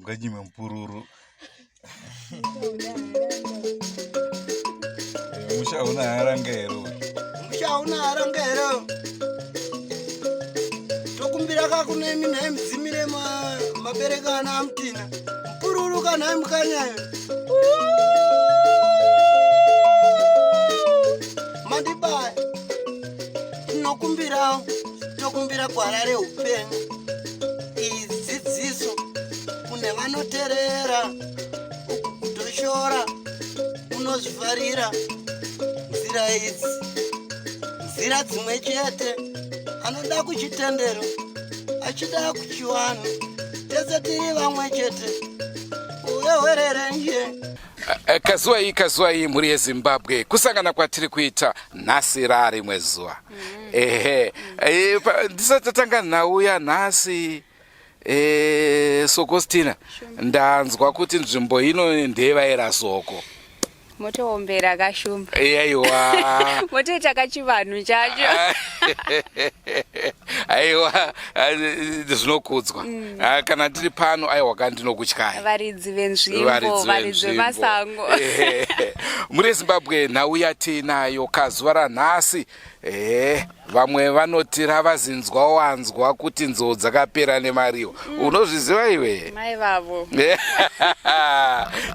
Nganyime mpururu. Mushauna harangero. Tokumbira kakune mina mzimire mabereka na amtina. Mpururu kana mkanyayo. Mandiba. Tokumbira kwarare upenyu. Idzidziso kune vanoterera kutoshora unozvifarira nzira idzi nzira dzimwe chete anoda kuchitendero achida kuchiwana tese tiri vamwe chete uyewerere nje kazuwa iyi muri yeZimbabwe kusangana kwatiri kuita nhasi rimwe zuva. Ndisati tatanga nauya nhasi Sokostina ndanzwa kuti nzvimbo ino ndevaira soko. Motoombera kashumba. Aiwa. Motoita kachivanhu chacho. Aiwa, zvinokudzwa. Kana tiri pano aiwa kandinokutyaya. Varidzi venzvimbo, varidzi vemasango. Muri Zimbabwe nhauya tinayo kazuva ranhasi. Vamwe vanoti ravazinzwa wanzwa kuti nzou dzakapera nemariwo. Unozviziva iwe? Mai vavo.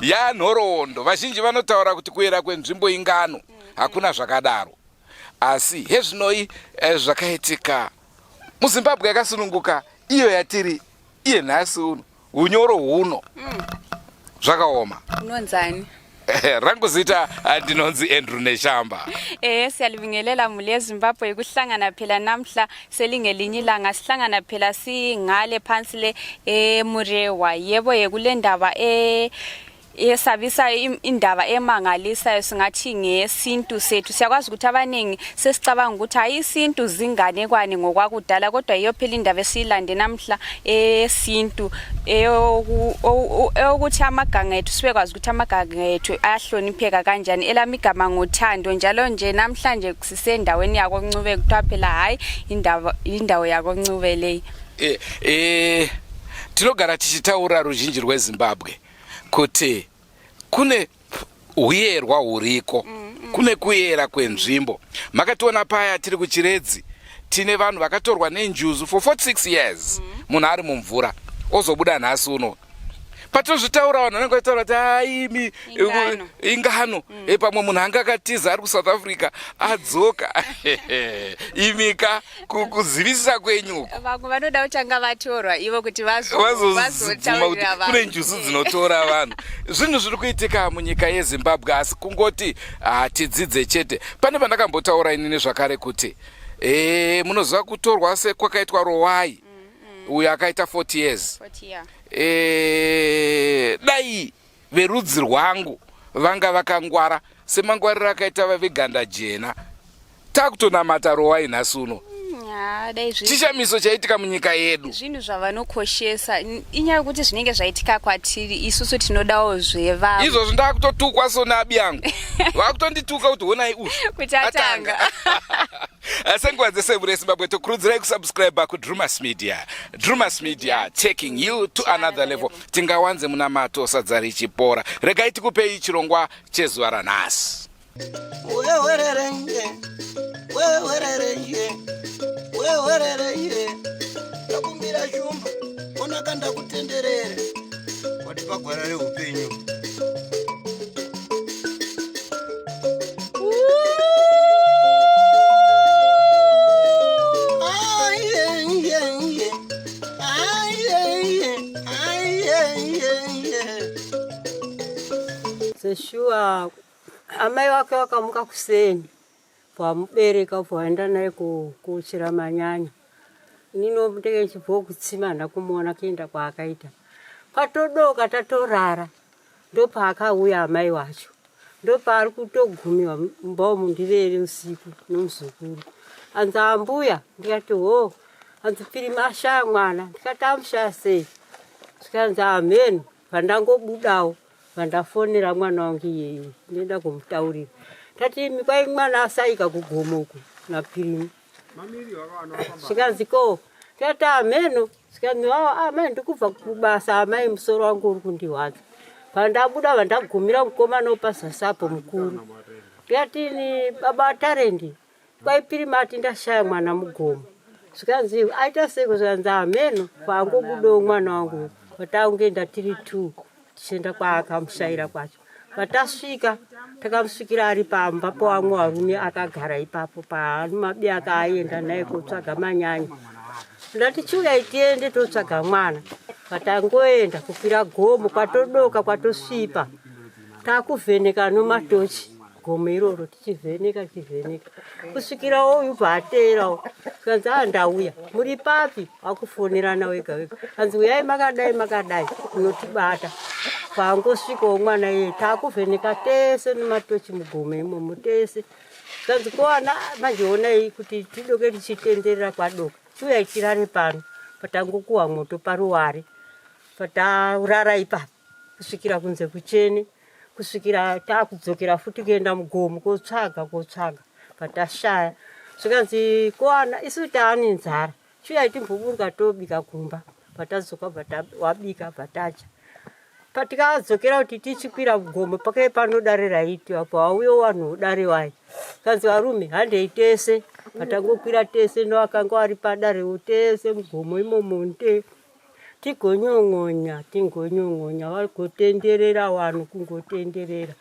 Yanhoroondo. Vazhinji vanotaura kuti kuera kwenzvimbo ingano. Hakuna zvakadaro. Asi hezvinoi zvakaitika muZimbabwe yakasununguka iyo yatiri iye nhasi uno. Unyoro huno. Zvakaoma. Unonzani? Rangu zita ndinonzi Andrew Neshamba. Siyalibingelela muli yeZimbabwe kuhlangana phela namhla selingelinye ilanga sihlangana phela singale phansi le Murewa. Yebo kule ndaba yesabisa indaba emangalisayo singathi ngesintu sethu. Siyakwazi ukuthi abaningi sesicabanga ukuthi ayisintu zinganekwane ngokwakudala kodwa iyo phela indaba esiyilande namhla esintu ukuthi amaganga ethu sibekwazi ukuthi amaganga ethu ayahlonipheka kanjani. Elami igama ngothando njalo nje namhlanje sisendaweni yako Ncube kuthiwa phela hayi indawo yako Ncube leyi. Tinogara tichitaura ruzhinji rweZimbabwe kuti kune uyerwa huriko, kune kuera kwenzvimbo. Makationa paya tiri kuChiredzi tine vanhu vakatorwa nenjuzu for 46 years. Munhu ari mumvura ozobuda nhasi uno. Patozvitaura vanhu vanenge vachitaura kuti ingano pamwe munhu anga akatiza ari kuSouth Africa adzoka imika kuzivisisa kwenyuko. Vamwe vanoda kutanga vatorwa ivo kuti vazotaurira vanhu. Kune njuzu dzinotora vanhu. Zvinhu zviri kuitika munyika yeZimbabwe asi kungoti tidzidze chete. Pane vandakambotaura inini zvakare kuti munoziva kutorwa sekwakaitwa Rowai uyo akaita 40 years. 40 years. Dai verudzi rwangu vanga vakangwara semangwarira akaita veganda jena takutonamata Rowai nhasi uno. Chishamiso chaitika munyika yedu. Zvinhu zvavanokoshesa inyaya yekuti zvinenge zvaitika kwatiri isusu tinodawo zveva. Izvozvo ndakutotukwa sonabi yangu. Vakutondituka kuti honai ushu. Kutatanga. Senguva dzese muri Zimbabwe tokurudzirai kusubscribe kuDrewmas Media. Drewmas Media taking you to another level. Tingawanze munamato sadza richipora. Regai tikupei chirongwa chezuva ranhasi. Wewerere takumbira shumba onakanda kutenderere wati pagwara reupenyu. Seshua amai wake wakamuka kuseni pamubereka paenda naye kuchira manyanya. Nino ndenge chibvo kutsima ndakumuona kuenda kwaakaita. Patodoka tatorara ndopa akauya amai wacho. Ndopa ari kutogumiwa mbomu ndivere usiku nomuzukuru. Anza ambuya ndikati ho anzi piri masha mwana ndikati amusha sei. Sikanza amen pandangobudawo pandafonera mwana wangu yeye ndenda kumutaurira. Tati mikwai mwana asaika kugomoko na piri. Sikanziko tikati ameno sikanwa amai ndikubva kubasa amai musoro wangu uri kundiwadza pandabuda vandagumira mukomana opasasapo mukuru tikati ni baba tarendi kwaipirimati ndashaya mwana Mugomo sikanzi aita seko zvanza ameno kwangobudo mwana wangu patangoenda tiri 2 tichenda kwaakamushaira kwacho patasvika takamusvikira ari pamba pamwe varume akagara ipapo pamabi akaenda naye kotsvaga manyanya ndati chiuya tiende totsvaga mwana patangoenda kukwira gomo kwatodoka kwatosvipa takuvheneka nomatochi gomo iroro tichivheneka kusvikira uyu bvaterawo kanzi andauya muri papi akufonerana wega wega kanzi uyai makadai unotibata pangosvikawo mwana ye takuvheneka tese nematochi mugomo imomo tese kanzi kuwana manjeonai kuti tidoke tichitenderera kwadoka chiuya tirare pano patangokuwa moto paruware patarara ipapo kusvikira kunze kuchene kusvikira takudzokera futi kuenda Mugomo kotsvaga patashaya zvikanzi kuwana isu taani nzara chiuya timboburuka tobika kumba patadzoka wabika patacha patikadzokera kuti tichikwira Mugomo pakai panodare raiti apo auyo vanhu udare wai kanzi varume handei tese patangokwira tese ndoakanga vari padare utese Mugomo imomo nte tingonyongonya vagotenderera vanhu kungotenderera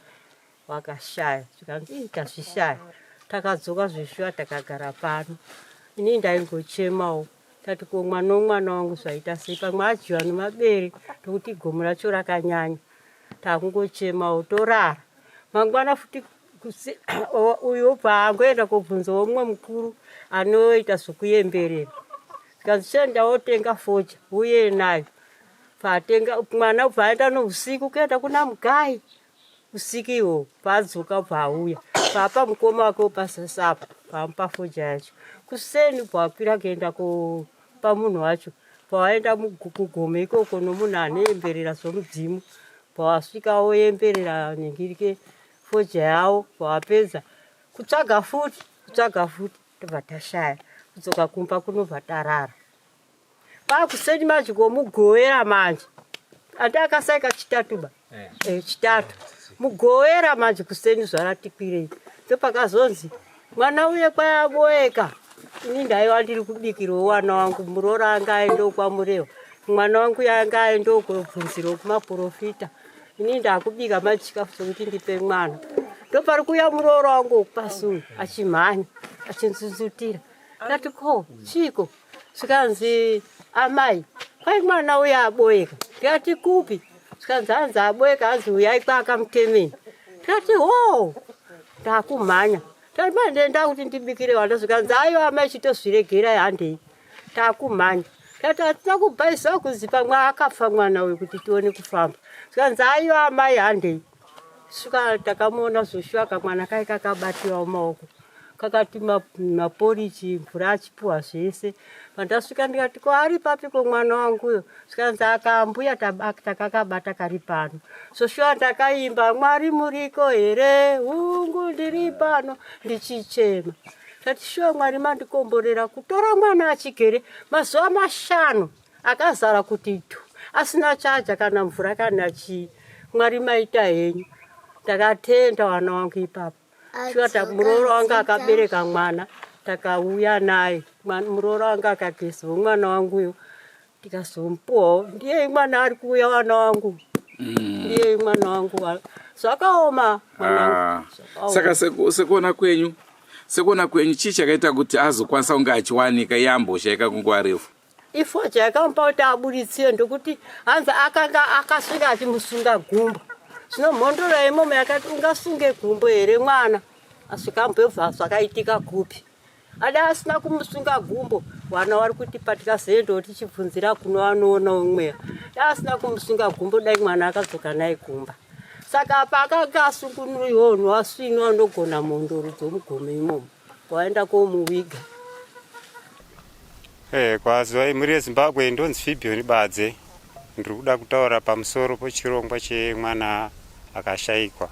vakashaya zvikanzi tazvishaya takadzoka zveshuwa takagara pano ini ndaingochemawo tati ko mwana wangu zvaita sei pamwe adyiwa nemabere tokuti gomo racho rakanyanya takungochemawo torara mangwana futi uyo paangoenda kobvunzawo mumwe mukuru anoita zvokuyemberera zvikanzi chendawo tenga focha uye nayo patenga mwana bvaenda nousiku kuenda kuna mugai usiku iwo padzoka bvauya papa mukoma wake opasasapo pamupa focha yacho kuseni bvakwira kuenda pamunhu wacho pawaenda mugomo ikoko nomunhu anoemberera zvomudzimu pawasvika woemberera nengirike focha yawo pawapedza kutsvaga futi tobva tashaya kudzoka kumba kunobva tarara pakuseni manje komugoera manje andakasaika chitatu chitatu mugoera manje kuseni zvaratikwirei ndopakazonzi mwana uye kwayaboeka ini ndaiva ndiri kubikirawo wana wangu murooro anga aendewo kwamurewa mwana wangu yanga aendewo kubvunzirawo kumaprofita ini ndakubika machikafu sokuti ndipe mwana ndopari kuya murooro wangu wokupasuyu achimhanya achinzudzutira ndati ko chiko zvikanzi amai kwai mwana uya aboeka ndikati kupi zvikanzi hanzi aboeka hanzi uyai kwaakamutemeni ndikati ho ndakumhanya ndenda kuti ndibikire vana zvikanzi aiwa amai chitozviregerai handei takumhanya ndati hatina kubhaisa kuzi pamwe akafa mwana uyu kuti tione kufamba zvikanzi aiwa amai handei svika takamuona zvoshuwa kamwana kai kakabatiwa mumaoko kakati maporichi mvura achipuwa zvese pandasvika ndikati ko ari papiko mwana wanguyo zvikanzi akambuya takakabata kari pano zvoshuwa ndakaimba mwari muriko here hungu ndiri pano ndichichema tati shuwa mwari mandikomborera kutora mwana achigere mazuva 5 akazara kuti asina chaja kana mvura kana chii mwari maita henyu takatenda wana wangu ipapo shuwa murooro wanga akabereka mwana takauya naye murooro wanga akagezawo mwana wanguyo tikazomupuwawo ndiye mwana ari kuuya wana wangu ndiye mwana wangu zvakaoma mwana wangu saka sekuona kwenyu chii chakaita kuti azokwanisa kunge achiwanika yamboshaika kunguva refu ifocha yakamupa kuti aburitsire ndokuti hanzi akanga akasvika achimusunga gumbo zvino mhondora imomo yakati ungasunge gumbo here mwana asvikambobva zvakaitika kupi ada asina kumusunga gumbo wana wari kuti patikazoendawo tichibvunzira kuno anoona umweya asina kumusunga gumbo dai mwana akadzoka naye kumba saka pakanga asungunuriwo hunhu asvinwa anogona mhondoro dzomugomo imomo waenda komuwiga kwaziva imhuri yezimbabwe ndonzi Fibhioni Badze ndiri kuda kutaura pamusoro pechirongwa chemwana akashayikwa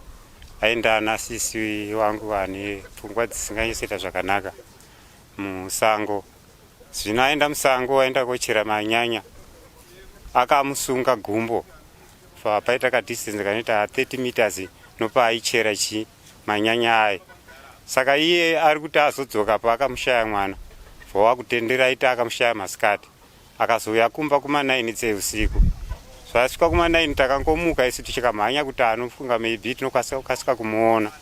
aenda nasisi wangu ane pfungwa dzisinganyasoita zvakanaka musango zvino aenda musango aenda kochera manyanya akamusunga gumbo paita kadistance kanoita 30 meters nopaichera manyanya aya. Saka iye ari kuti azodzoka paakamushaya mwana vakutendera aita akamushaya masikati akazouya kumba kuma9 dzeusiku. Zvasvika kuma9 takangomuka isu tichikamhanya kuti anofunga maybe tinokasika kumuona.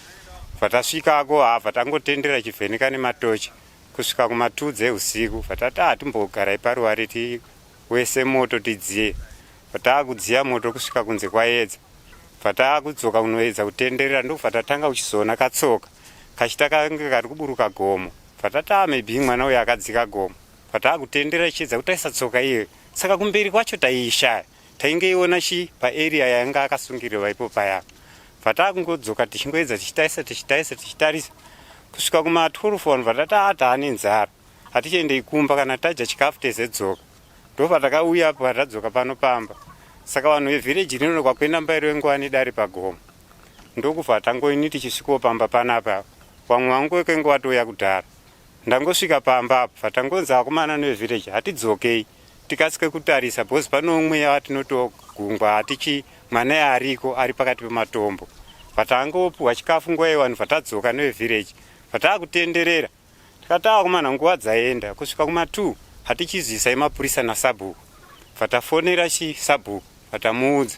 Vatasvikako vatangotendera chivheneka nematochi kusvika kuma2 dzeusiku. Vatati hatimbogarai paruware wese moto tidziye. Vatakudziya moto kusvika kunze kwaedza. Vatakudzoka kunoedza kutenderera ndovatatanga kuchizoona katsoka kachita kange kari kuburuka gomo. Vatati maybe mwana uyu akadzika gomo. Vatakutendera chiedza kutaisa tsoka iye. Saka kumberi kwacho taiishaya. Taingeiona paarea yanga akasungirirwa ipo paya. Vatakungodzoka tichingoedza tichitarisa kusvika kuma12 vanhu vatati hataane nzara hatichiendei kumba kana tadya chikafu tezedzoka. Ndopatakauya patadzoka pano pamba. Saka vanhu vevhireji rino kwakuenda mbairo ngwani dare pagomo. Ndokubva tangoini tichisvikawo pamba panapa. Vamwe vangu kenge watoya kudhara. Ndangosvika pamba apo vatangonzi vakomana nevhireji hatidzokei tikasike kutarisa bhozi pano umwe watinotogungwa hatichi mwana yariko ari pakati pematombo. Vatangopuhwa chikafu nguva yevanhu vatadzoka nevhireji. Vatakutenderera takati vakomana nguva dzaenda kusvika kuma2 hatichizivisa mapurisa nasabhuku. Vatafonera sabhuku vatamuudza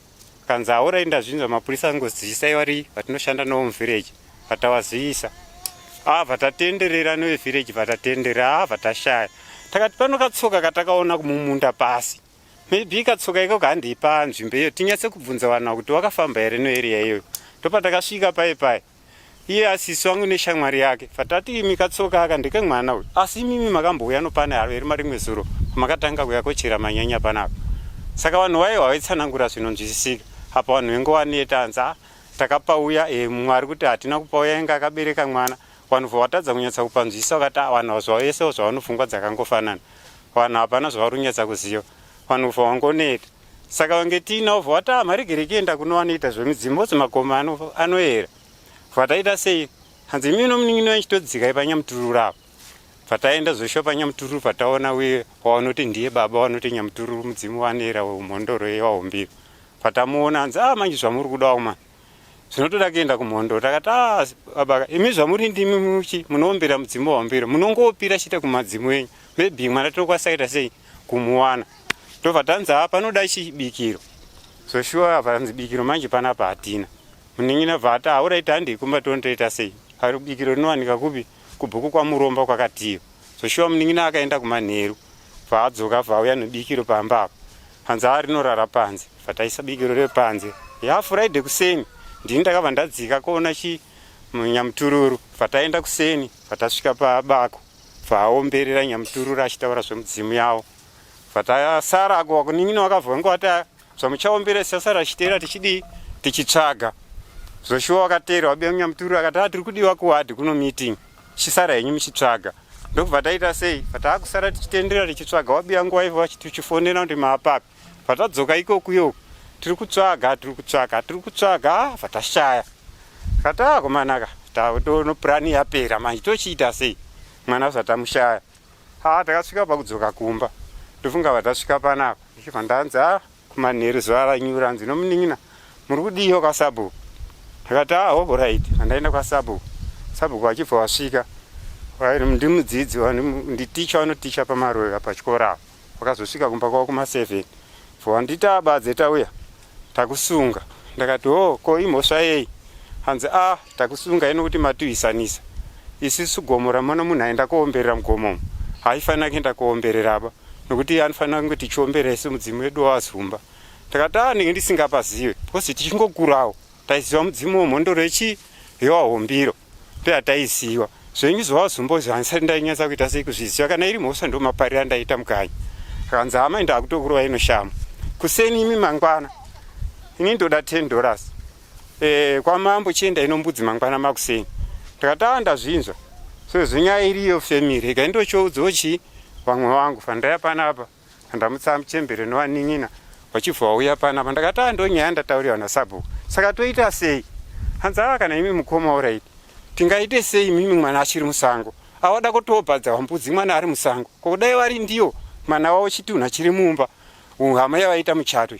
kanzi aura indazvinzwa mapurisa angozivisa ivari vatinoshanda navo muvhireji. Vatavazivisa vatatenderera nevhireji vatatendera vatashaya. Takati pano katsoka katakaona kumumunda pasi. Maybe katsoka iko kandipa nzvimbo iyo tinyatse kubvunza vanhu kuti wakafamba here noarea iyoyo. Ndopatakasvika pai iye asisi wangu neshamwari yake vatati imi katsoka aka ndike mwana uyu asi imimi makambouya nopana here marimwe zuro makatanga kuya kochera manyanya panapa. Saka vanhu vaiva vaitsanangura zvinonzwisisika. Apa vanhu vengowaneta anza takapauya mwari kuti hatina kupauya inga akabereka mwana. Vanhu vatadza kunyatsa kupanzwisa vakati vanhu zvavese zvavanofungwa dzakangofanana. Vanhu hapana zvavarikunyatsa kuziva. Vanhu vangoneta. Saka vange tiinawo vati maregere kuenda kunowanoita zvemidzimbo dzemakomo anoera. Vataita sei? Hanzi imi nomunin'ina wechitodzikai panyamutururu apo. Vataenda zvosho panyamutururu vataona uye wavanoti ndiye baba wanoti nyamutururu mudzimu wanera wemhondoro yewahombiro. Vatamuona hanzi manje zvamuri kudawo mwana. Zvinotoda kuenda kumhondo. Takati baba imi zvamuri ndimi munoombera mudzimu wahombiro munongopira chite kumadzimu enyu. Maybe mwana tokwasaita sei kumuwana. Ndovatanzi panoda chibikiro. Zvoshuwa vanzi bikiro manje panapa hatina. Munin'ina vati auraita handei kumba tondoita sei. Ari bikiro rinowanika kupi kubhuku kwamuromba kwakatiyo. Zvoshuwa munin'ina akaenda kumanheru. Vaadzoka vauya nebikiro pamba apo. Hanzi rinorara panze. Vataisa bikiro repanze. Friday kuseni. Ndini ndakabva ndadzika kuona munyamutururu. Vataenda kuseni. Vatasvika pabako. Vaomberera nyamutururu achitaura zvemudzimu yavo. Vatasara ako kunin'ina wakabva ngwati zvamuchaombera sasara chitera tichitsvaga. Zvoshuwa wakateera wabiya munyamutururu akati tiri kudiwa kuwadhi kuno meeting. Chisara henyu muchitsvaga. Ndokubva taita sei? Vatakusara tichitendera tichitsvaga wabiya nguva ivo tichifonera kuti maapapi. Vatadzoka ikoko tiri kutsvaga vatashaya. Kata komanaka taono plani yapera manje tochiita sei? Mwana zvatamushaya. Takasvika pakudzoka kumba. Ndofunga vatasvika panapa. Ichibva ndanzi kumanheru zuva ranyura nzi nomunin'ina muri kudiwa kwasabhuku. Takati right. Andaenda kwasabhuku. Sabhuku achibva wasvika. Ndi mudzidzi nditicha wanoticha pamaroya pachikora. Wakazosvika kumba kwavo kuma7. Vanditi abadze tauya. Takusunga. Ndakati ko imhosva yei? Hanzi takusunga ino kuti matiwisanisa. Isusu gomo ramana munhu aenda koomberera mugomo. Haifanira kuenda koombereraba. Nokuti anofanira kunge tichiomberera isu mudzimu wedu wazumba. Takati ndinge ndisingapazive. Because tichingokurawo. Taiziva mudzimu wemhondoro yewahombiro. Ndoyataiziva. Zvenyu zvawazumba handisati ndainyatsa kuita sei kuzviziva kana iri mhosva ndomaparira ndaita mukanyi. Kanzi ndakutokurwa ino shama. Kuseni imi mangwana. Ini ndoda $10. Kwamambo chienda ino mbudzi mangwana makuseni. Takati ndazvinzwa. So zvinyaya iriyo family. Ikaindochoudzawo vamwe vangu vandaya panapa. Ndamutsa muchembere nowanin'ina. Vachibva vauya panapa. Ndakati ndonyaya ndatauriwa nasabhuku. Saka toita sei? Hanzi kana imi mukoma alright. Tingaite sei mimi mwana achiri musango. awada kutobhadza wambudzi mwana ari musango kodai vari ndiyo mana wavo chitunha chiri mumba uhama yavaita muchato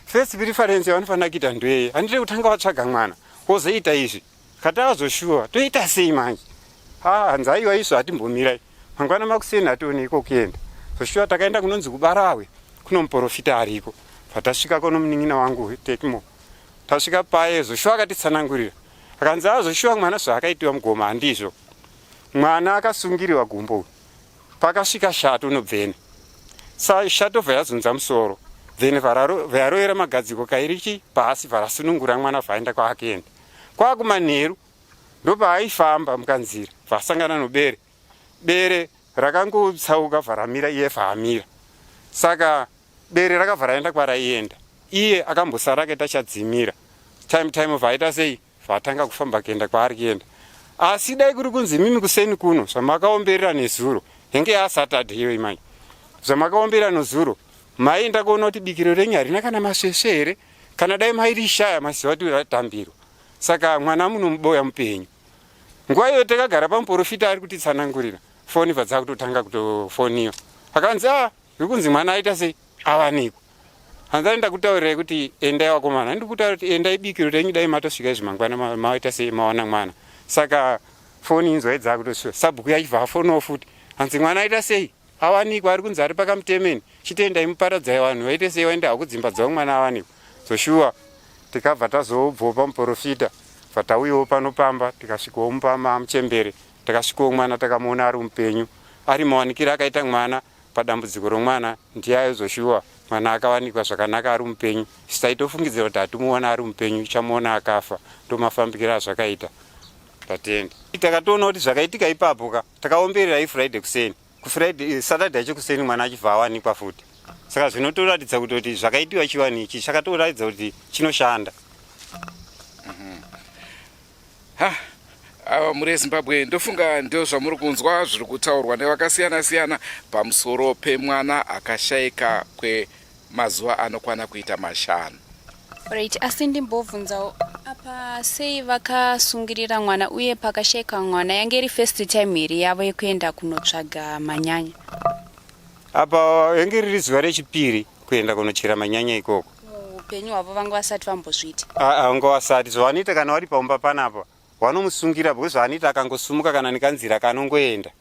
first preference yavanofanira kuita ndoyeye handiri kutanga vatsvaga mwana wozoita izvi katavazoshuva toita sei manje hanzi aiwa izvo hatimbomirai mangwana makuseni hatione iko kuenda zoshuva takaenda kunonzi kubarawe kuno muprofita ariko patasvika kono munin'ina wangu tekmo tasvika paye zoshuva akatitsanangurira akanzi azoshuva mwana zvaakaitiwa Mugomo handizvo mwana akasungiriwa gumbo pakasvika shato nobveni shato vhayazunza musoro then vhayarovera magadziko kairichi pasi vharasunungura mwana vhaenda kwaakaenda kwakumanheru ndopaaifamba mukanzira vhasangana nobere bere rakangotsauka vharamira iye vhaamira saka bere rakabva raenda kwaraienda iye akambosara akaita chadzimira time vhaita sei vhatanga kufamba kuenda kwaari kuenda asi dai kuri kunzi mimi kuseni kuno zvamakaomberera nezuro henge yaSaturday imai zvamakaomberera nezuro maenda kuona kuti bikiro renyu harina kana masvesve here kana dai mairishaya maziva kuti ratambirwa saka mwana munomuboya mupenyu nguva iyo takagara pamuprofita ari kutitsanangurira foni bva dzakutotanga kutofoniwa akanzi iri kunzi mwana aita sei awanikwa hanzi aenda kutaurirai kuti endai wakomana ndiri kutaura kuti endai bikiro renyu dai matosvika izvi mangwana maita sei mawana mwana saka foni inzwai dzakutosviwa sabhuku yachibva afoniwo futi hanzi mwana aita sei awanikwa ari kunzi ari pakamutemeni chitendai muparadzai vanhu vaite sei vaenda hakudzimba dzavo mwana awanikwa zoshuwa tikabva tazobvawo pamuprofita bva tauyawo panopamba tikasvikawo mupama muchembere takasvikawo mwana takamuona ari mupenyu ari mawanikiro akaita mwana padambudziko romwana ndiyayo zoshuwa mwana akawanikwa zvakanaka ari mupenyu sitaitofungidzira kuti hatimuona ari mupenyu chamuona akafa ndomafambikira azvakaita tatenda takatoona kuti zvakaitika ipapo takaomberera ifriday kuseni Saturday chekuseni mwana achibva awanikwa futi saka zvinotoratidza kuti zvakaitiwa chiwani ichi chakatoratidza kuti chinoshanda muri Zimbabwe ndofunga ndio zvamuri kunzwa zviri kutaurwa nevakasiyana-siyana pamusoro pemwana akashayika kwemazuva anokwana kuita mashanu. Right, asi ndimbobvunzawo apa sei vakasungirira mwana uye pakashayika mwana yange iri first time here yavo yekuenda kunotsvaga manyanya apa yange riri zuva rechipiri kuenda kunochera manyanya ikoko upenyu hwavo vanga vasati vambozviita vanga vasati zvavanoita kana vari paumba panapa vanomusungira because zvaanoita akangosumuka kana nekanzira kanongoenda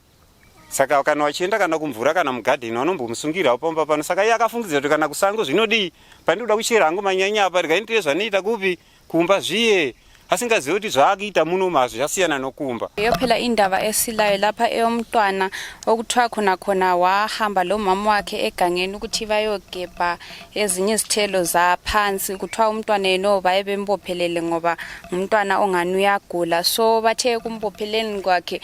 saka kana vachienda kana kumvura kana mugadheni vanombomusungirawo paumba pano saka iye akafungidzira kuti kana kusango zvinodii pandinoda kuchera hangu manyanya apa rikaitire zvanoita kupi kumba zviye asingazivi kuti zvaakuita muno mazvo zvasiyana nokumba iyo phela indaba esilayo lapha eyomntwana okuthiwa khona wahamba lo mama wakhe egangeni ukuthi bayogebha ezinye izithelo zaphansi kuthiwa umntwana yena bayebembophelele ngoba umntwana ongani uyagula so bathe kumbopheleni kwakhe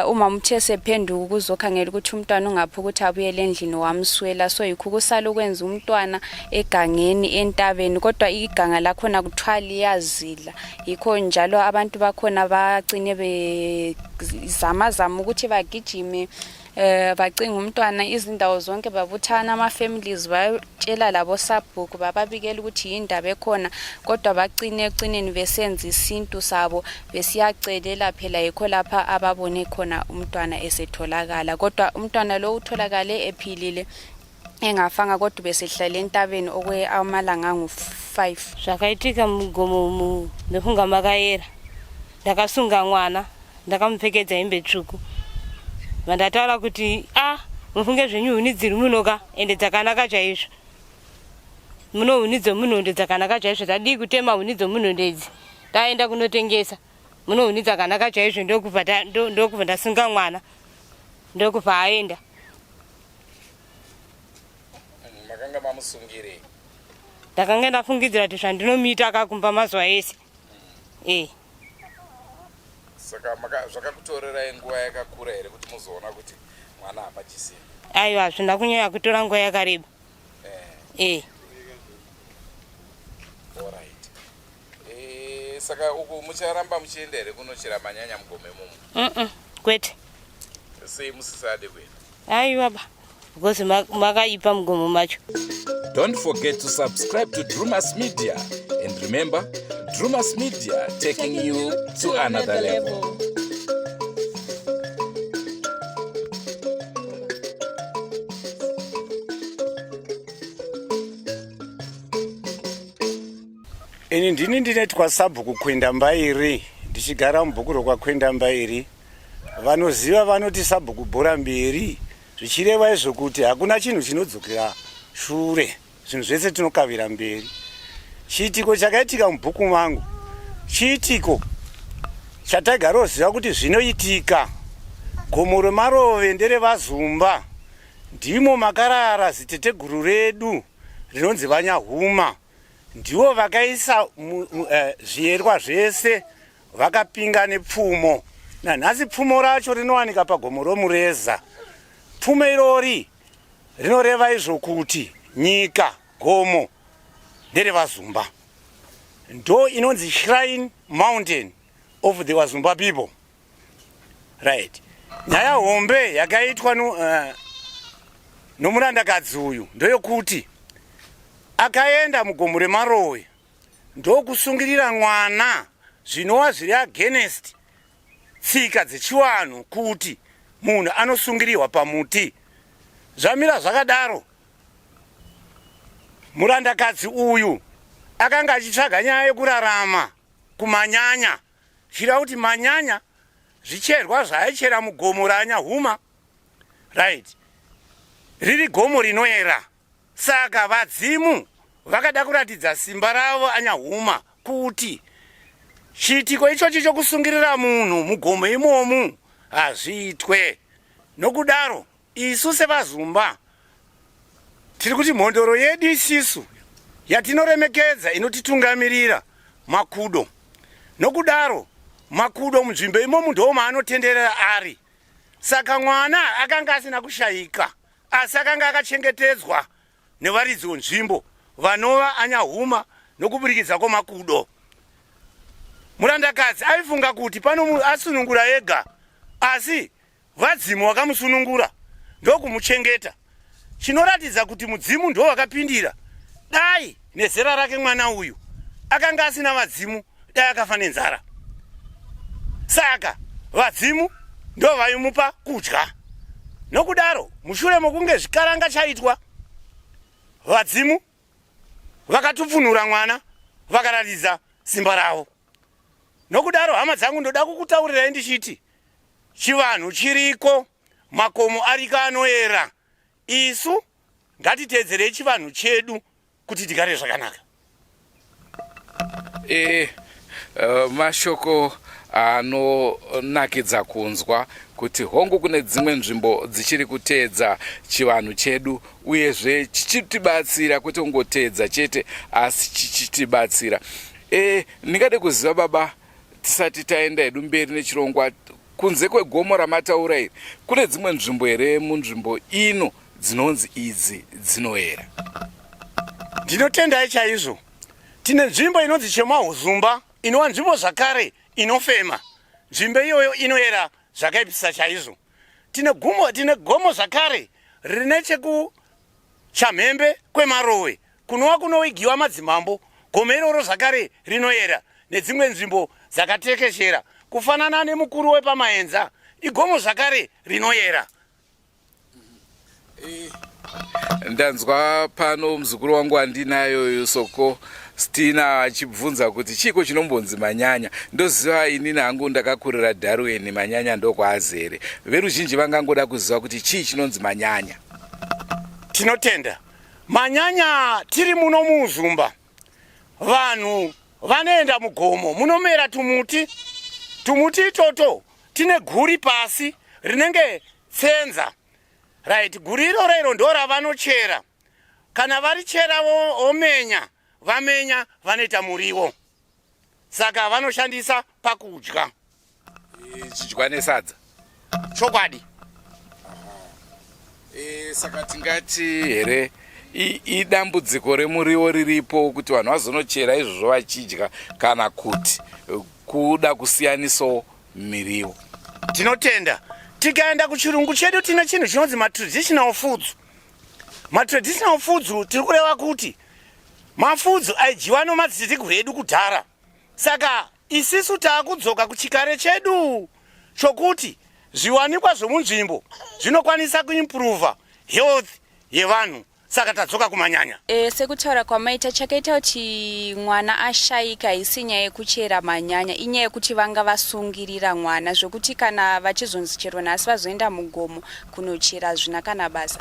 umama uthe sephenduka ukuzokhangela ukuthi umntwana ungaphi ukuthi abuyele endlini wamswela so yikho kusala ukwenza umntwana egangeni entabeni kodwa iganga lakhona kuthiwa liyazila yikho njalo abantu bakhona bagcine bezama ukuthi bagijime bacinga umntwana izindawo zonke babuthana ama-families batshela labo sabhuku bababikela ukuthi yindaba ekhona kodwa bagcine besenza isintu sabo besiyacelela phela yikho lapha ababone khona umntwana esetholakala kodwa umntwana lo utholakale ephilile engafanga kodwa besehlala entabeni okwe amalanga angu-5 zvakaitika Mugomo ndofunga makayera ndakasunga mwana ndakamupfekedza hembe tsvuku vandataura kuti mufunge zvenyu huni dziri munoka ende dzakanaka chaizvo muno huni dzomunondo dzakanaka chaizvo tadii kutema huni dzomunondo idzi taenda kunotengesa muno huni dzakanaka chaizvo ndokubva ndasunga mwana ndokubva aenda makanga mamusungire ndakanga ndafungidzira kuti zvandinomiita akakumba mazuva ese saka zvakakutorerai nguva yakakura here kuti muzoona kuti mwana hapachisini aiwa hazvina kunyanya kutora nguva yakareba alright saka uku mucharamba muchienda here kunochera manyanya Mugomo imomo kwete sei musisade kuenda aiwa because makaipa Mugomo macho. Don't forget to subscribe to Drewmas Media and remember Drewmas Media taking you to another level. ini ndini ndinetwa sabhuku kwenda mbairi ndichigara mubhukuro kwakwenda mbairi vanoziva vanoti sabhuku bhora mberi zvichireva izvo kuti hakuna chinhu chinodzokera shure zvinhu zvese tinokavira mberi. Chiitiko chakaitika mubhuku mangu chiitiko chatagara ziva kuti zvinoitika. Gomo remarove nderevazumba, ndimo makarara ziteteguru redu rinonzi Vanyahuma. Ndivo vakaisa zviyerwa zvese vakapinga nepfumo. Nanhasi pfumo racho rinowanika pagomo romureza. Pfumo irori rinoreva izvo kuti nyika gomo nderevazumba. Ndo inonzi Shrine Mountain of the Wazumba people. Right. Nyaya hombe yakaitwa nomurandakadzi uyu ndoyokuti akaenda mugomo remarove ndokusungirira mwana zvinova zviri against tsika dzechivanhu kuti munhu anosungirirwa pamuti. Zvamira zvakadaro, murandakadzi uyu akanga achitsvaga nyaya yekurarama kumanyanya, zvichira kuti manyanya zvicherwa zvaaichera mugomo raanyahuma, right, riri gomo rinoera. Saka vadzimu vakada kuratidza simba ravo anyahuma kuti chiitiko ichochi chokusungirira munhu mugomo imomu hazviitwe. Nokudaro isu sevazumba tiri kuti mhondoro yedu isisu yatinoremekedza inotitungamirira Makudo. Nokudaro Makudo munzvimbo imomu ndo maanotenderera ari. Saka mwana akanga asina kushayika, asi akanga akachengetedzwa nevaridzi wenzvimbo vanova anyahuma nokuburikidza kwamakudo. Murandakadzi aifunga kuti pano asunungura ega, asi vadzimu vakamusunungura ndokumuchengeta. Chinoratidza kuti mudzimu ndo wakapindira. Dai nezera rake mwana uyu akanga asina vadzimu, dai akafa nenzara. Saka vadzimu ndo vaimupa kudya. Nokudaro mushure mokunge zvikaranga chaitwa, vadzimu vakatupfunura mwana vakaratidza simba ravo. Nokudaro hama dzangu ndoda kukutaurirai ndichiti chivanhu chiriko, makomo ariko anoera. Isu ngatiteedzerei chivanhu chedu kuti tigare zvakanaka. Mashoko anonakidza kunzwa kuti hongu kune dzimwe nzvimbo dzichiri kuteedza chivanhu chedu, uyezve chichitibatsira kuti ungoteedza chete asi chichitibatsira. Ndingade kuziva baba, tisati taenda hedu mberi nechirongwa, kunze kwegomo ramataura iri kune dzimwe nzvimbo here munzvimbo ino dzinonzi idzi dzinoera? Ndinotendai chaizvo. Tine nzvimbo inonzi Chemahuzumba, inova nzvimbo zvakare inofema. Nzvimbo iyoyo inoera zvakaipisa chaizvo. Tine gomo zvakare rine chekuchamhembe kwemarove kunova kunovigiwa madzimambo. Gomo iroro zvakare rinoera, nedzimwe nzvimbo dzakatekeshera kufanana nemukuru wepamaenza, igomo zvakare rinoera. Ndanzwa pano muzukuru wangu andinayo Soko Stina achibvunza kuti chiko chinombonzi manyanya. Ndoziva ini nangu ndakakurira Darwin, manyanya ndokwaazere. Veruzhinji vangangoda kuziva kuti chii chinonzi manyanya. Tinotenda manyanya tiri muno muZumba, vanhu vanoenda mugomo munomera tumuti. Tumuti itoto tine guri pasi rinenge tsenza, right. Guri iroro ndo ravanochera. Kana varichera omenya, vamenya vanoita muriwo. Saka vanoshandisa pakudya. Chidya nesadza. Chokwadi. Saka tingati here idambudziko remuriwo riripo kuti vanhu vazonochera izvozvo vachidya, kana kuti kuda kusiyaniso miriwo. Tinotenda tikaenda kuchirungu chedu tine chinhu chinonzi matraditional foods. Matraditional foods tiri kureva kuti mafudzu aidyiwa nomadzitateguru edu kudhara. Saka isisu taakudzoka kuchikare chedu chokuti zviwanikwa zvomunzvimbo zvinokwanisa kuimprova health yevanhu. saka tadzoka kumanyanya. Sekutaura kwamaita chakaita kuti mwana ashayika isi nyaya yekuchera manyanya, inyaya yekuti vanga vasungirira mwana zvokuti kana vachizonzi chero nhasi vazoenda mugomo kunochera zvina kana basa.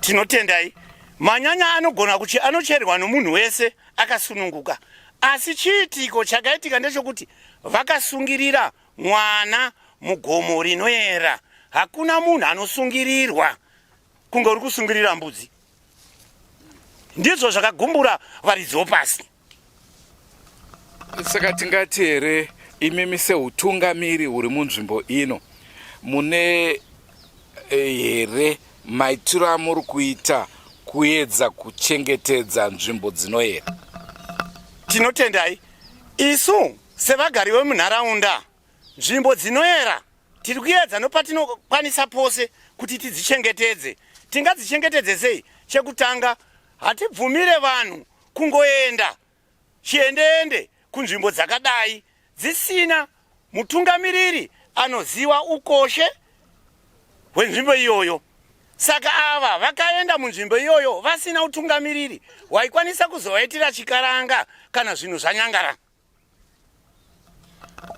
Tinotendai, manyanya anogona kuti anocherwa nomunhu wese akasununguka, asi chiitiko chakaitika ndechekuti vakasungirira mwana mugomo rinoyera. Hakuna munhu anosungirirwa kunge uri kusungirira mbudzi. Ndizvo zvakagumbura varidzi pasi. Saka tingati here imimi seutungamiri huri munzvimbo ino mune here maitiro amuri kuita kuedza kuchengetedza nzvimbo dzinoyera? Tinotendai, isu sevagari vemunharaunda, nzvimbo dzinoyera tiri kuedza nopatinokwanisa pose kuti tidzichengetedze. Tingadzichengetedze sei? Chekutanga, hatibvumire vanhu kungoenda chiendende kunzvimbo dzakadai dzisina mutungamiriri anoziva ukoshe hwenzvimbo iyoyo. Saka ava vakaenda munzvimbo iyoyo vasina utungamiriri waikwanisa kuzovaitira chikaranga kana zvinhu zvanyangara.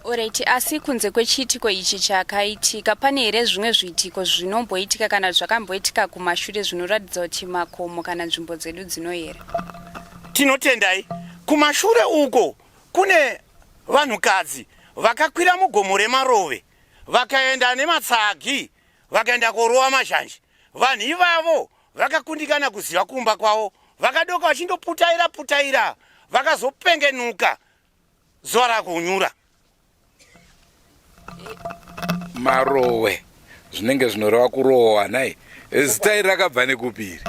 Alright, asi kunze kwechiitiko ichi chakaitika pane here zvimwe zviitiko zvinomboitika kana zvakamboitika kumashure zvinoratidza kuti makomo kana nzvimbo dzedu dzinoyera? Tinotendai, kumashure uko kune vanhukadzi vakakwira mugomo remarove vakaenda nematsagi vakaenda korova mazhanji. Vanhu ivavo vakakundikana kuziva kumba kwavo, vakadoka vachindoputaira vakazopengenuka zuva rakunyura. Marowe zvinenge zvinoreva kurohwa nai, zita iri rakabva nekupiri?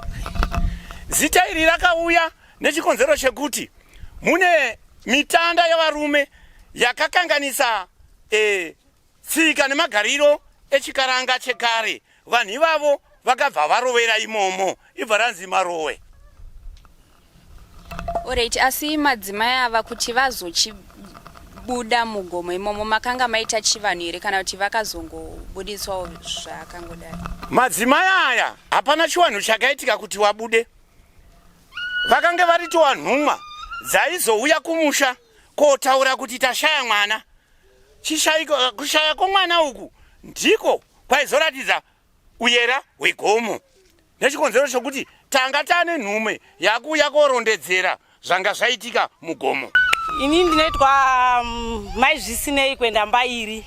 Zita iri rakauya nechikonzero chekuti mune mitanda yavarume yakakanganisa tsika nemagariro echikaranga chekare. Vanhu ivavo vakabva varovera imomo, ibva ranzi marowe. Alright, asi madzimai ava kuti vazochibuda mugomo imomo makanga maita chivanhu here kana kuti vakazongobudiswawo zvakangodai? Madzimai aya hapana chivanhu chakaitika kuti wabude. Vakange varitowa nhumwa dzaizouya kumusha kotaura kuti tashaya mwana. Kushaya kwomwana uku ndiko kwaizoratidza uyera hwegomo. Nechikonzero chokuti tanga tane nhume yakuuya korondedzera zvanga zvaitika mugomo. Ini ndinoitwa maizvisinei kwenda mbairi.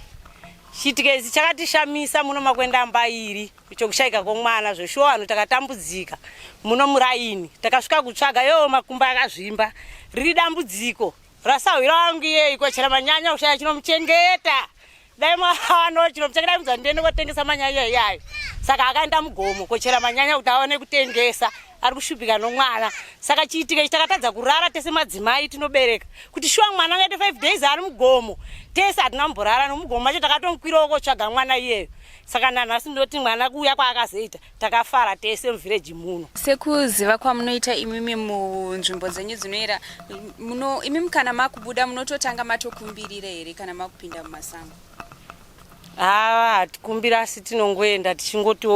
Chiitiko ichi chakatishamisa muno makwenda mbairi chokushayika kwomwana zveshuwa vanhu takatambudzika muno muraini. Takasvika kutsvaga makumba akazvimba. Riri dambudziko rasahwira wangu iyeyi kochera manyanya kushaya chinomuchengeta. Dai mwana chinomuchengeta mudza ndiende kotengesa manyanya iyayo. Saka akaenda mugomo kochera manyanya kuti aone kutengesa. Ari kushupika nomwana. Saka chiitiko ichi takatadza kurara tese madzimai tinobereka. Kuti shuwa mwana angaite 5 days ari mugomo. Tese hatina mborara nomugomo macho takatonkwirawo kotsvaga mwana iyeyo. Saka nanhasi ndoti mwana kuuya kwaakazoita takafara tese muvhireji muno. Sekuziva kwamunoita imimi munzvimbo dzenyu dzinoyera, imimi kana makubuda munototanga matokumbirira here kana makupinda mumasango? Hatikumbira asi tinongoenda tichingoti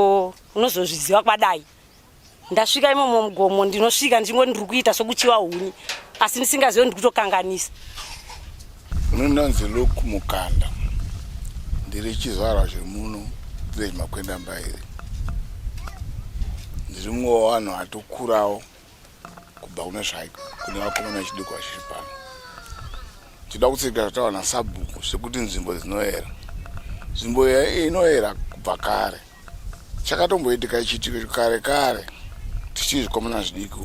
unozozviziva kwadai. Ndasvika imomo mugomo ndinosvika ndingoti ndiri kuita sokuchiva huni asi ndisingazivi ndiri kutokanganisa. Unonzi Luke Mukanda, ndiri chizvarwa chemuno village Makwenda Mbairi. Ndiri mumwe wavanhu vatokurawo kubva kune vakomana vechidiki vachiri pano. Tinoda kutsika zvatawana sabhuku zvekuti nzvimbo dzinoyera. Nzvimbo inoyera kubva kare. Chakatomboitika chiitiko kare tichiri zvikomana zvidiki.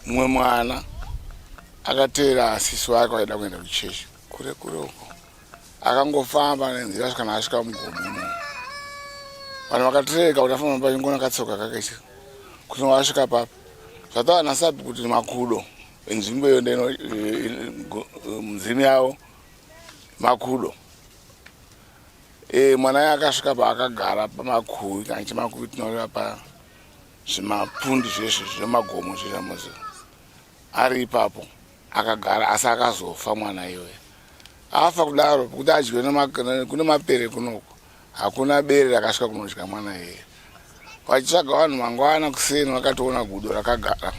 Mumwe mwana akateera asisi wake waida kuenda kuchechi kure uko. Akangofamba nenzira asvikana asvika mugomo. Vanhu vakatereka kuti afamba pachingona katsoka kake kuti wasvika papo. Zvatawana sabhuku kuti Nemakudo nzvimbo iyo ndeno mudzimu yavo Makudo. Mwana akasvika paakagara pamakhuwi kana chimakhuwi tinoreva pa zvimapundi zveshe zvemagomo zveshe ari ipapo akagara asi akazofa mwana iyoyo. Afa kudaro kuti adyiwe kune mapere kunoko hakuna bere rakasvika kunodya mwana iye. Wachitsvaga vanhu mangwana kuseni vakatoona gudo rakagara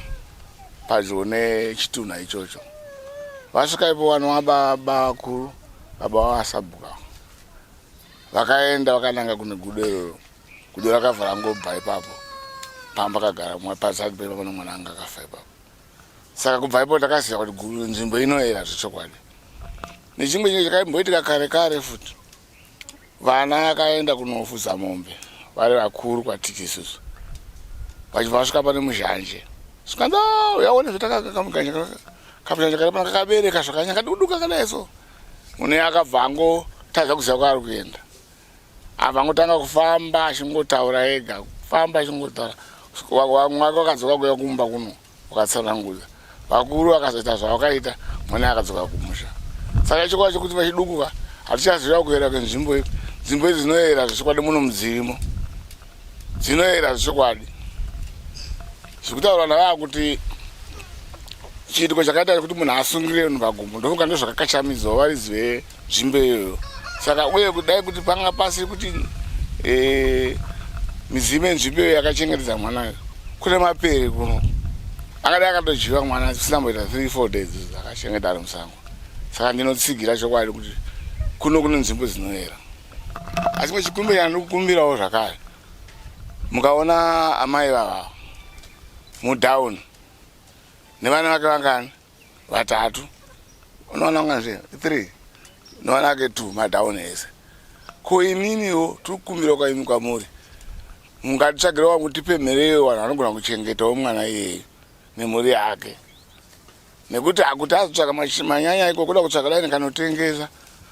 padyo nechitunha ichocho. Vasvika ipo vanhu vababa vakuru, baba vavasabhuka. Vakaenda vakananga kune gudo iroro. Gudo rakavhara ngobva ipapo. Pamba kagara pazasi pepa pane mwana anga akafa ipapo. Saka kubva ipo takaziva kuti nzvimbo inoyera zvechokwadi. Nechimwe chinhu chakamboitika kare kare futi. Vana vakaenda kunofudza mombe. Vari vakuru kwatiri isusu. Vachibva vasvika pane muzhanje. Svikanda yaone zvatakakakamuganya kapuzhanje kari pana kakabereka zvakanyanya kaduduka kadai so. Mune akabva angotadza kuziva kwaari kuenda. Abva angotanga kufamba achingotaura ega, kufamba achingotaura. Mwaka wakadzoka kuuya kumba kuno, wakatsanangudza. Vakuru vakazoita zvavakaita, mwene akadzoka kumusha. Saka chikwa chekuti vachidukuka, hatichaziva kuera kwenzvimbo iyi. Nzvimbo idzi dzinoyera zvechokwadi muno mudzirimo. Dzinoyera zvechokwadi. Zvekutaura navava kuti chiitiko chakaita kuti munhu asungire munhu pagumbo ndofunga ndozvakakachamidzwa varizive nzvimbo iyoyo. Saka uye kudai kuti panga pasi kuti midzimu yenzvimbo iyoyo yakachengetedza mwana kune mapere kuno. Akadai akatodyiwa mwana zvisina kumboita 3-4 days akachengeta ari musango. Saka ndinotsigira chokwadi kuti kuno kune nzvimbo dzinoyera. Asi chikumbiro ndinokumbirawo zvakare. Mukaona amai vava mudown nevana vake vangani 3 unoona unganzve 3 unoona ke 2 madown ese ko iminiwo tikumbira kwaimi kwamuri mungatitsvagirawo mutipemhereyo vanhu vanogona kuchengetawo mwana iyeyo nemhuri yake nekuti hakuti azotsvaga manyanya iko kuda kutsvaga dai nekanotengesa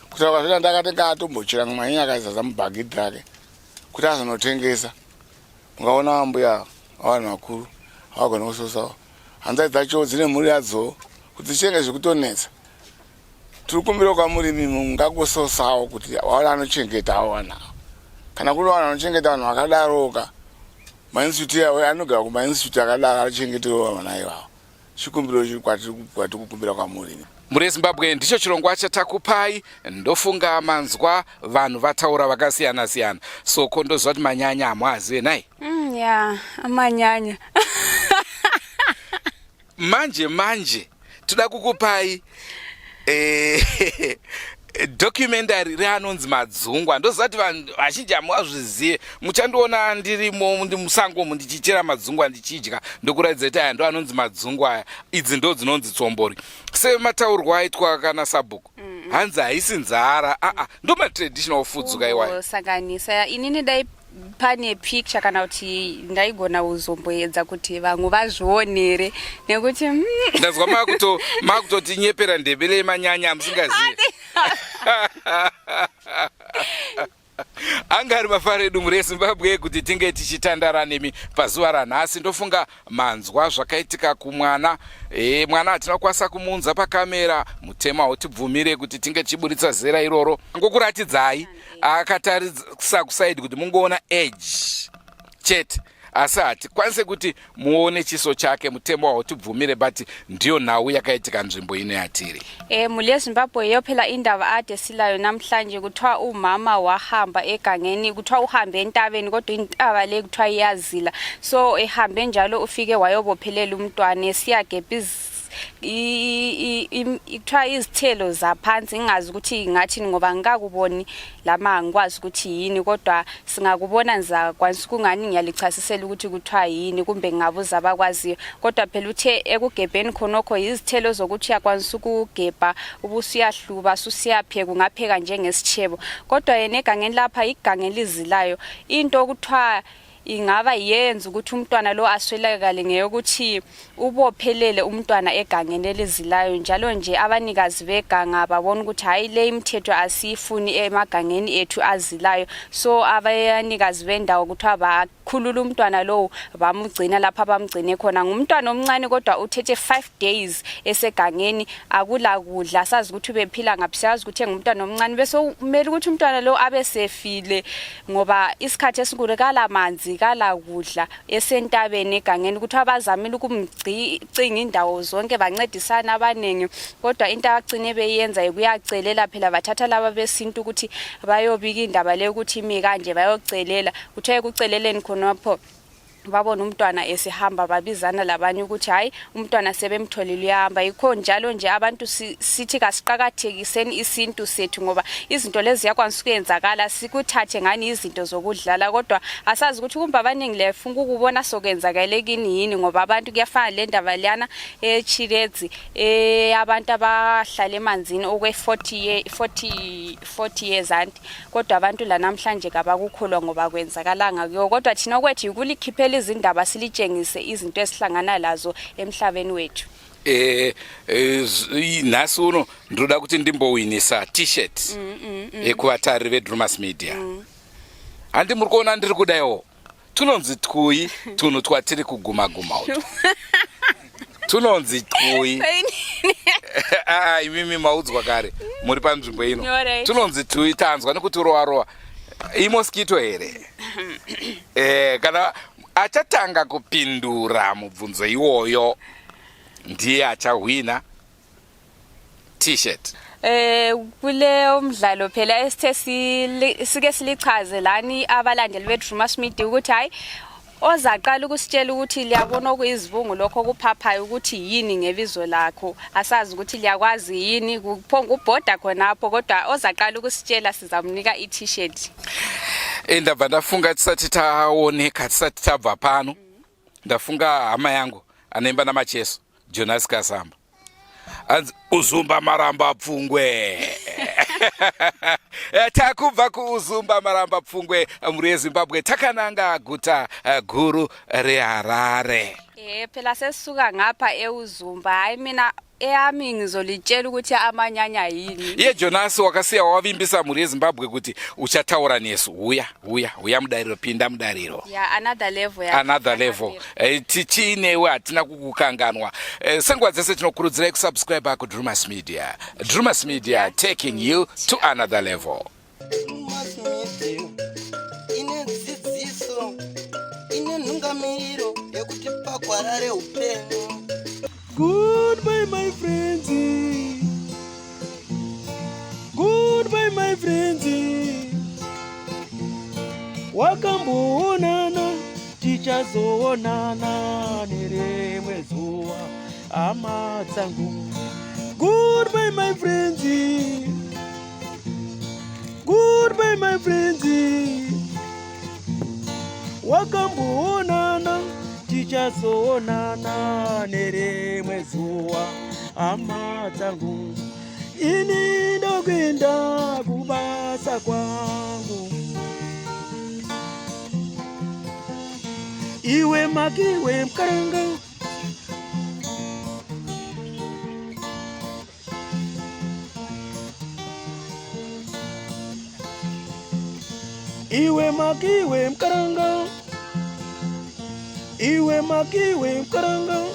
kuti akazvina ndakatenga atombochera manyanya akaisasa mubhagidhi rake kuti azonotengesa. Mungaona vambuya vanhu vakuru havagona kusosawo hanzai dzacho dzine mhuri yadzo kuti dzichenge zvekutonetsa. Tiri kumbira kwamuri mungakososawo kuti vaona anochengetawo vanhu avo. Kana kuri vanhu vanochengeta vanhu vakadaroka mainstitute yawo anogara kumainstitute akadaro achengetewo vana ivavo. Chikumbiro kwatiri kukumbira kwamuri. Muri Zimbabwe ndicho chirongwa chatakupai. Ndofunga manzwa vanhu vataura vakasiyana siyana. So kondozva kuti manyanya amwazive nai? Ya, manyanya. Manje toda kukupai documentary reanonzi Madzungwa. Ndozati vanhu vazhinji hamwazvizive. Muchandiona ndirimo musango ndichichera madzungwa ndichidya ndokuratidza kuti aya ndo anonzi Madzungwa aya. Idzi ndo dzinonzi tsombori. Semataurwa aitwa kana sabhuku. Hanzi haisi nzara. Ndo matraditional foods kaiwayo. Saganisa inini dai pane picture kana kuti ndaigona uzomboedza kuti vamwe vazvionere nekuti ndazwa makutoti nyepera ndebele yemanyanya musingazive. Angari mafaro edu muri Zimbabwe kuti tinge tichitandara nemi pazuva ranhasi. Ndofunga manzwa zvakaitika kumwana. Mwana hatina kukwanisa kumunza pakamera. Mutema wotibvumire kuti tinge tichiburitsa zera iroro. Ngokuratidzai akatarisa kusaidi kuti mungoona edge chete. Asi hatikwanise kuti muone chiso chake. Mutema wotibvumire but ndiyo nhau yakaitika nzvimbo ino yatiri. Muri Zimbabwe iyo phela indaba ade silayo namhlanje kuthiwa umama wahamba egangeni kuthiwa uhambe entabeni kodwa intaba le kuthiwa iyazila. So ehambe njalo ufike wayobophelela umntwana esiyagebha kuthiwa izithelo zaphansi ngingazi ukuthi ngathini ngoba ngikakuboni lama ngikwazi ukuthi yini kodwa singakubona nizakwanisa kungani ngiyalichasisela ukuthi kuthiwa yini kumbe ngabuza abakwaziyo kodwa phela uthe ekugebheni khonokho izithelo zokuthi yakwanisa ukugebha ubusiyahluba susiyapheka ungapheka njengesitshebo kodwa yena egangeni lapha igangeni lizilayo into okuthiwa ingaba yenza ukuthi umntwana lo aswelakale ngeyokuthi ubophelele umntwana egangeni elizilayo njalo nje abanikazi beganga babona ukuthi hayi le imithetho asifuni emagangeni ethu azilayo. So abanikazi bendawo kuthiwa bakhulula umntwana lo bamugcina lapha bamgcine khona. Ngumntwana omncane kodwa uthethe 5 days esegangeni akula kudla sazi ukuthi bephila ngaphi sazi ukuthi ngumntwana omncane bese umele ukuthi umntwana lo abe sefile ngoba isikhathi esinkulu kala manzi kala kudla esentabeni egangeni ukuthi abazamile ukumgcinga indawo zonke bancedisana abanengi kodwa into abagcine beyenza ukuyacelela phela bathatha laba besintu ukuthi bayobika indaba le ukuthi imi kanje bayocelela kuthiwe kuceleleni khonapho babona umntwana esihamba babizana labanye ukuthi hayi umntwana sebemtholile uyahamba. Yikho njalo nje abantu sithi kasiqakathekiseni isintu sethu ngoba izinto lezi yakwanisa ukuyenzakala sikuthathe ngani izinto zokudlala kodwa asazi ukuthi kumbe abaningi lefunga ukubona sokwenzakale kini yini ngoba abantu kuyafana le ndaba liyana eChiredzi abantu abahlala emanzini okwe 40 years anti kodwa abantu la namhlanje kabakukholwa ngoba kwenzakalanga kuyo kodwa thina kwethu ukulikhiphela izindaba silitshengise izinto esihlangana lazo emhlabeni wethu. Nasuno ndoda kuti ndimbowinisa t-shirt ekuvatari veDrewmas media. Handi muri kuona ndiri kudayo tunonzi twui tunhu twatiri kuguma-guma uto tunonzi twui imimi maudzwa kare muri panzvimbo ino tunonzi twui tanzwa nekuti rowa imosquito here kana achatanga kupindura mubvunzo iwoyo ndiye achawina t-shirt. Kule umdlalo phela esithe sike silichaze lani abalandeli beDrewmas media ukuthi hayi ozaqala ukusitshela ukuthi liyabona okuyizibungu lokho kuphaphayo ukuthi yini ngebizo lakho asazi ukuthi liyakwazi yini kuphonga ubhoda khonapho kodwa ozaqala ukusitshela sizamnika i-t-shirt. Ndabva ndafunga tisati taoneka tisati tabva pano ndafunga hama yangu anemba namacheso Jonas Kasamba anzi uzumba maramba pfungwe takubva kuuzumba maramba pfungwe muri yeZimbabwe takananga guta guru reHarare. Phela sesisuka ngapha eUzumba hayi mina eyami ngizolitshela ukuthi amanyanya yini. Ye Jonas wakasiya wavimbisa muri yeZimbabwe kuti uchataura nesu uya mudariro pinda mudariro. Yeah, another level. Tichinewe hatina kukukanganwa. Senguva dzese tinokurudzirai kusubscribe kuDrewmas media. Drewmas media taking you to another level. Ine dzidziso ine nhungamiriro yekuti pagwarare upenyu. Goodbye my friends. Goodbye my friends. Wakamboonana tichazoonana nerimwe zuva hama dzangu. Goodbye my friends. Goodbye my friends. Wakamboonana tichazoonana nerimwe zuva hama dzangu. Ini ndokuenda kubasa kwangu. Iwe makiwe mkaranga. Iwe makiwe mkaranga. Iwe makiwe mkaranga.